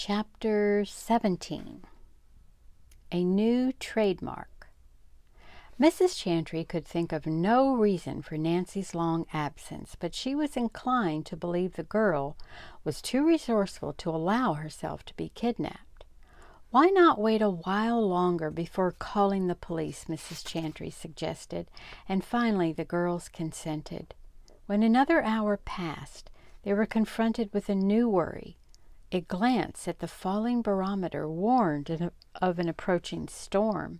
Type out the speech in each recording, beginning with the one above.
Chapter 17. A New Trademark. Mrs. Chantry could think of no reason for Nancy's long absence, but she was inclined to believe the girl was too resourceful to allow herself to be kidnapped. "Why not wait a while longer before calling the police?" Mrs. Chantry suggested, and finally the girls consented. When another hour passed, they were confronted with a new worry. A glance at the falling barometer warned of an approaching storm.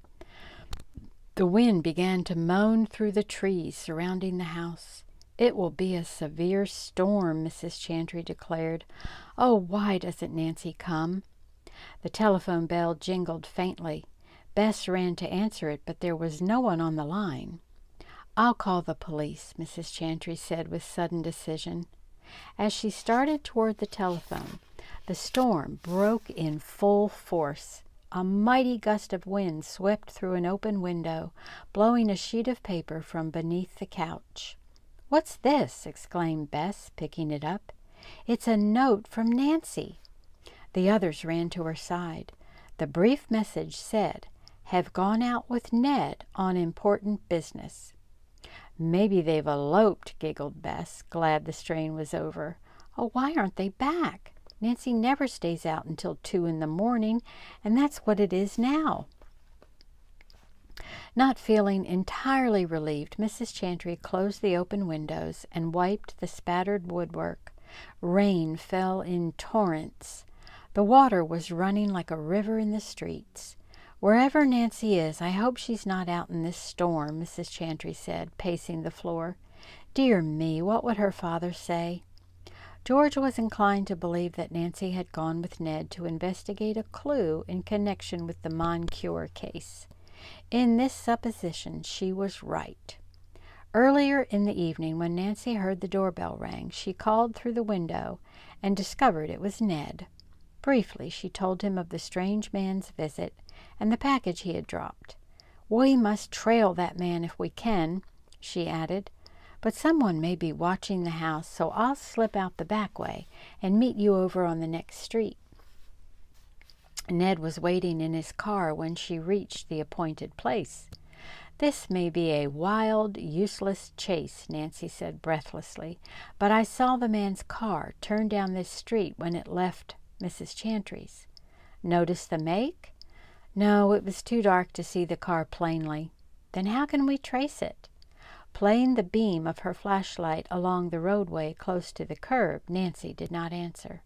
The wind began to moan through the trees surrounding the house. "It will be a severe storm," Mrs. Chantry declared. "Oh, why doesn't Nancy come?" The telephone bell jingled faintly. Bess ran to answer it, but there was no one on the line. "I'll call the police," Mrs. Chantry said with sudden decision. As she started toward the telephone, the storm broke in full force. A mighty gust of wind swept through an open window, blowing a sheet of paper from beneath the couch. "What's this?" exclaimed Bess, picking it up. "It's a note from Nancy." The others ran to her side. The brief message said, "Have gone out with Ned on important business." "Maybe they've eloped," giggled Bess, glad the strain was over. "Oh, why aren't they back? Nancy never stays out until 2 in the morning, and that's what it is now." Not feeling entirely relieved, Mrs. Chantry closed the open windows and wiped the spattered woodwork. Rain fell in torrents. The water was running like a river in the streets. "Wherever Nancy is, I hope she's not out in this storm," Mrs. Chantry said, pacing the floor. "Dear me, what would her father say?" George was inclined to believe that Nancy had gone with Ned to investigate a clue in connection with the Moncure case. In this supposition she was right. Earlier in the evening, when Nancy heard the doorbell ring, she called through the window and discovered it was Ned. Briefly, she told him of the strange man's visit and the package he had dropped. "We must trail that man if we can," she added. "But someone may be watching the house, so I'll slip out the back way and meet you over on the next street." Ned was waiting in his car when she reached the appointed place. "This may be a wild, useless chase," Nancy said breathlessly, "but I saw the man's car turn down this street when it left Mrs. Chantry's." "Notice the make?" "No, it was too dark to see the car plainly." "Then how can we trace it?" Playing the beam of her flashlight along the roadway close to the curb, Nancy did not answer.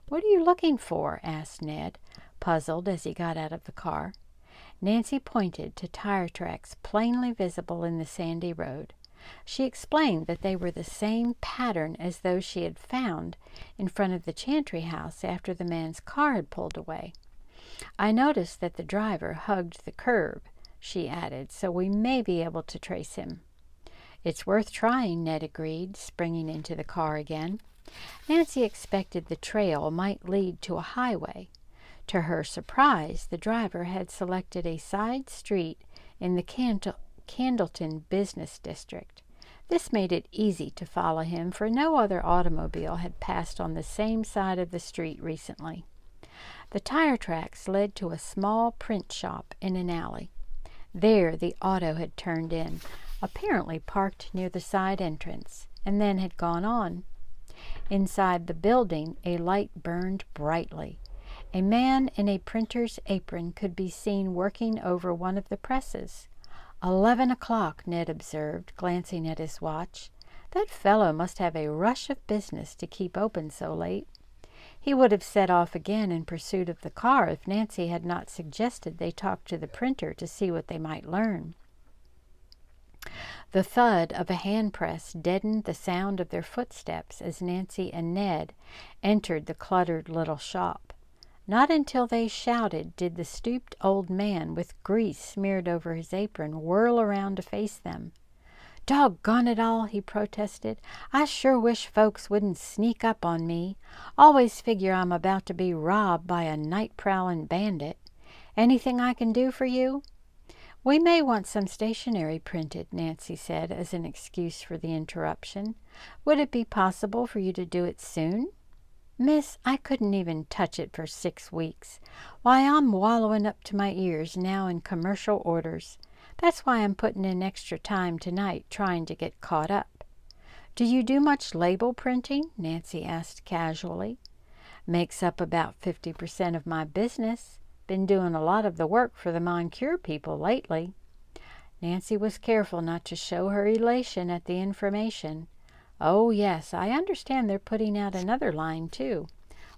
"What are you looking for?" asked Ned, puzzled as he got out of the car. Nancy pointed to tire tracks plainly visible in the sandy road. She explained that they were the same pattern as those she had found in front of the Chantry house after the man's car had pulled away. "I noticed that the driver hugged the curb," she added, "so we may be able to trace him." "It's worth trying," Ned agreed, springing into the car again. Nancy expected the trail might lead to a highway. To her surprise, the driver had selected a side street in the Candleton business district. This made it easy to follow him, for no other automobile had passed on the same side of the street recently. The tire tracks led to a small print shop in an alley. There the auto had turned in, apparently parked near the side entrance, and then had gone on. Inside the building, a light burned brightly. A man in a printer's apron could be seen working over one of the presses. 11 o'clock, Ned observed, glancing at his watch. "That fellow must have a rush of business to keep open so late." He would have set off again in pursuit of the car if Nancy had not suggested they talk to the printer to see what they might learn. The thud of a hand press deadened the sound of their footsteps as Nancy and Ned entered the cluttered little shop. Not until they shouted did the stooped old man with grease smeared over his apron whirl around to face them. "Doggone it all," he protested. "I sure wish folks wouldn't sneak up on me. Always figure I'm about to be robbed by a night-prowling bandit. Anything I can do for you?" "We may want some stationery printed," Nancy said as an excuse for the interruption. "Would it be possible for you to do it soon?" Miss, I couldn't even touch it for 6 weeks. Why, I'm wallowing up to my ears now in commercial orders. That's why I'm putting in extra time tonight trying to get caught up." "Do you do much label printing?" Nancy asked casually. "Makes up about 50% of my business. Been doing a lot of the work for the Moncure people lately." Nancy was careful not to show her elation at the information. "Oh, yes, I understand they're putting out another line, too.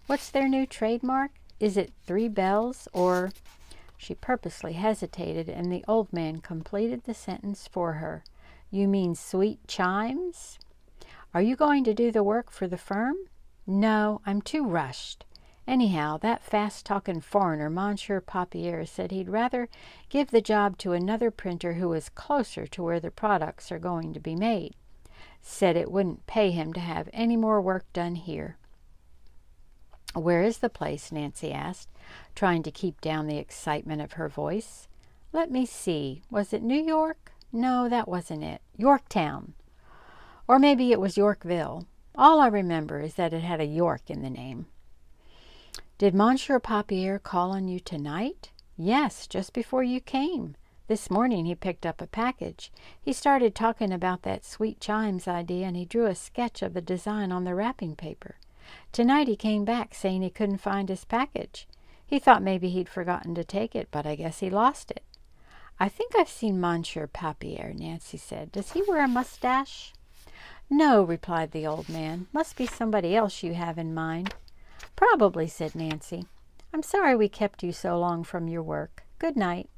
What's their new trademark? Is it 3 bells or—" She purposely hesitated, and the old man completed the sentence for her. "You mean sweet chimes? Are you going to do the work for the firm?" "No, I'm too rushed. Anyhow, that fast-talking foreigner, Monsieur Papier, said he'd rather give the job to another printer who is closer to where the products are going to be made. Said it wouldn't pay him to have any more work done here." "Where is the place?" Nancy asked, trying to keep down the excitement of her voice. "Let me see. Was it New York? No, that wasn't it. Yorktown. Or maybe it was Yorkville. All I remember is that it had a York in the name." "Did Monsieur Papier call on you tonight?" "Yes, just before you came. This morning he picked up a package. He started talking about that sweet chimes idea, and he drew a sketch of the design on the wrapping paper. Tonight he came back saying he couldn't find his package. He thought maybe he'd forgotten to take it, but I guess he lost it." "I think I've seen Monsieur Papier," Nancy said. "Does he wear a mustache?" "No," replied the old man. "Must be somebody else you have in mind." "Probably," said Nancy. "I'm sorry we kept you so long from your work. Good night."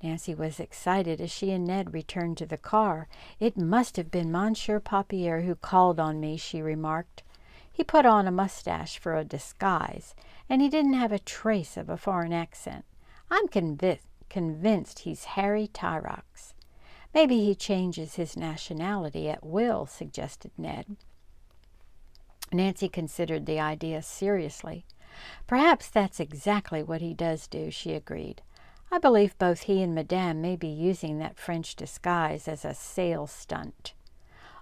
Nancy was excited as she and Ned returned to the car. "It must have been Monsieur Papier who called on me," she remarked. "He put on a mustache for a disguise, and he didn't have a trace of a foreign accent. I'm convinced he's Harry Tyrox." "Maybe he changes his nationality at will," suggested Ned. Nancy considered the idea seriously. "Perhaps that's exactly what he does do," she agreed. "I believe both he and Madame may be using that French disguise as a sales stunt."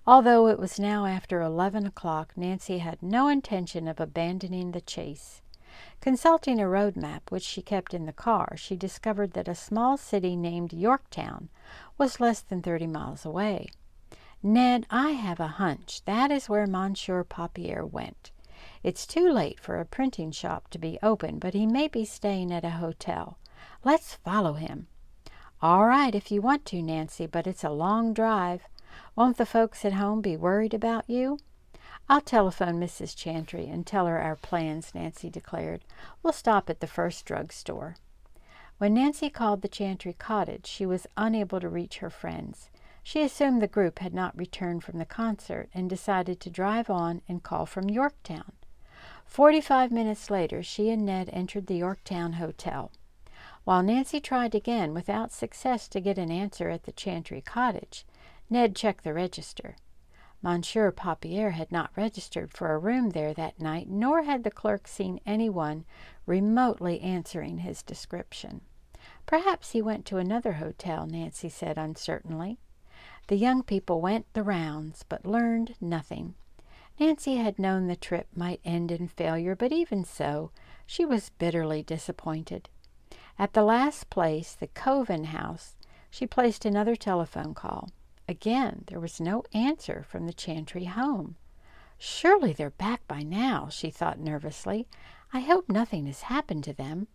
Although it was now after 11 o'clock, Nancy had no intention of abandoning the chase. Consulting a road map, which she kept in the car, she discovered that a small city named Yorktown was less than 30 miles away. "Ned, I have a hunch that is where Monsieur Papier went. It's too late for a printing shop to be open, but he may be staying at a hotel. Let's follow him." "All right, if you want to, Nancy, but it's a long drive. Won't the folks at home be worried about you?" "I'll telephone Mrs. Chantry and tell her our plans," Nancy declared. "We'll stop at the first drugstore." When Nancy called the Chantry cottage, she was unable to reach her friends. She assumed the group had not returned from the concert and decided to drive on and call from Yorktown. 45 minutes later, she and Ned entered the Yorktown Hotel. While Nancy tried again without success to get an answer at the Chantry cottage, Ned checked the register. Monsieur Papier had not registered for a room there that night, nor had the clerk seen anyone remotely answering his description. "Perhaps he went to another hotel," Nancy said uncertainly. The young people went the rounds, but learned nothing. Nancy had known the trip might end in failure, but even so, she was bitterly disappointed. At the last place, the Coven House, she placed another telephone call. Again, there was no answer from the Chantry home. "Surely they're back by now," she thought nervously. "I hope nothing has happened to them."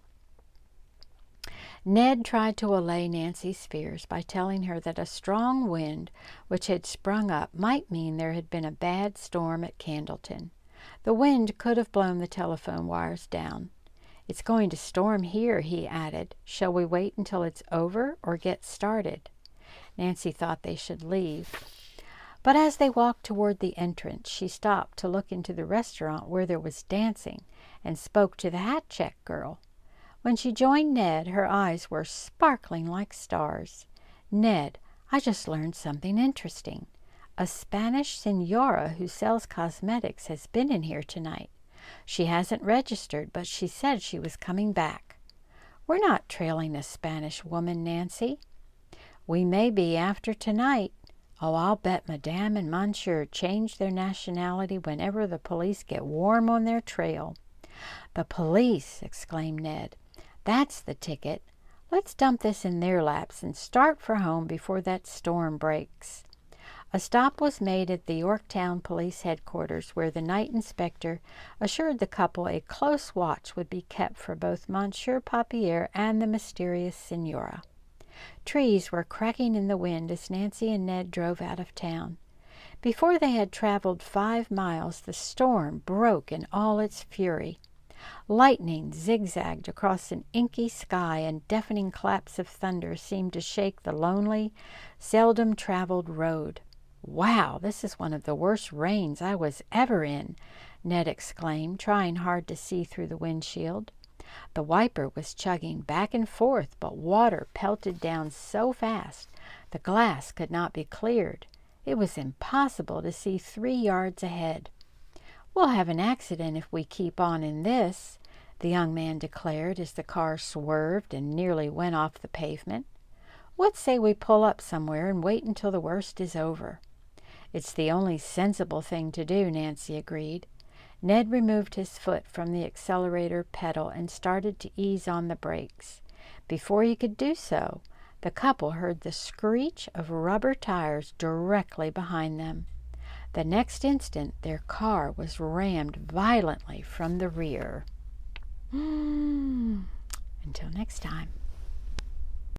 Ned tried to allay Nancy's fears by telling her that a strong wind which had sprung up might mean there had been a bad storm at Candleton. The wind could have blown the telephone wires down. "It's going to storm here," he added. "Shall we wait until it's over or get started?" Nancy thought they should leave. But as they walked toward the entrance, she stopped to look into the restaurant where there was dancing and spoke to the hat check girl. When she joined Ned, her eyes were sparkling like stars. "Ned, I just learned something interesting. A Spanish senora who sells cosmetics has been in here tonight. She hasn't registered, but she said she was coming back." "We're not trailing a Spanish woman, Nancy." "We may be after tonight. Oh, I'll bet Madame and Monsieur change their nationality whenever the police get warm on their trail." "The police!" exclaimed Ned. "That's the ticket. Let's dump this in their laps and start for home before that storm breaks." A stop was made at the Yorktown Police Headquarters, where the night inspector assured the couple a close watch would be kept for both Monsieur Papier and the mysterious Signora. Trees were cracking in the wind as Nancy and Ned drove out of town. Before they had traveled 5 miles, the storm broke in all its fury. Lightning zigzagged across an inky sky, and deafening claps of thunder seemed to shake the lonely, seldom traveled road. "Wow, this is one of the worst rains I was ever in," Ned exclaimed, trying hard to see through the windshield. The wiper was chugging back and forth, but water pelted down so fast the glass could not be cleared. It was impossible to see 3 yards ahead. "We'll have an accident if we keep on in this," the young man declared as the car swerved and nearly went off the pavement. "What say we pull up somewhere and wait until the worst is over?" "It's the only sensible thing to do," Nancy agreed. Ned removed his foot from the accelerator pedal and started to ease on the brakes. Before he could do so, the couple heard the screech of rubber tires directly behind them. The next instant, their car was rammed violently from the rear. Until next time.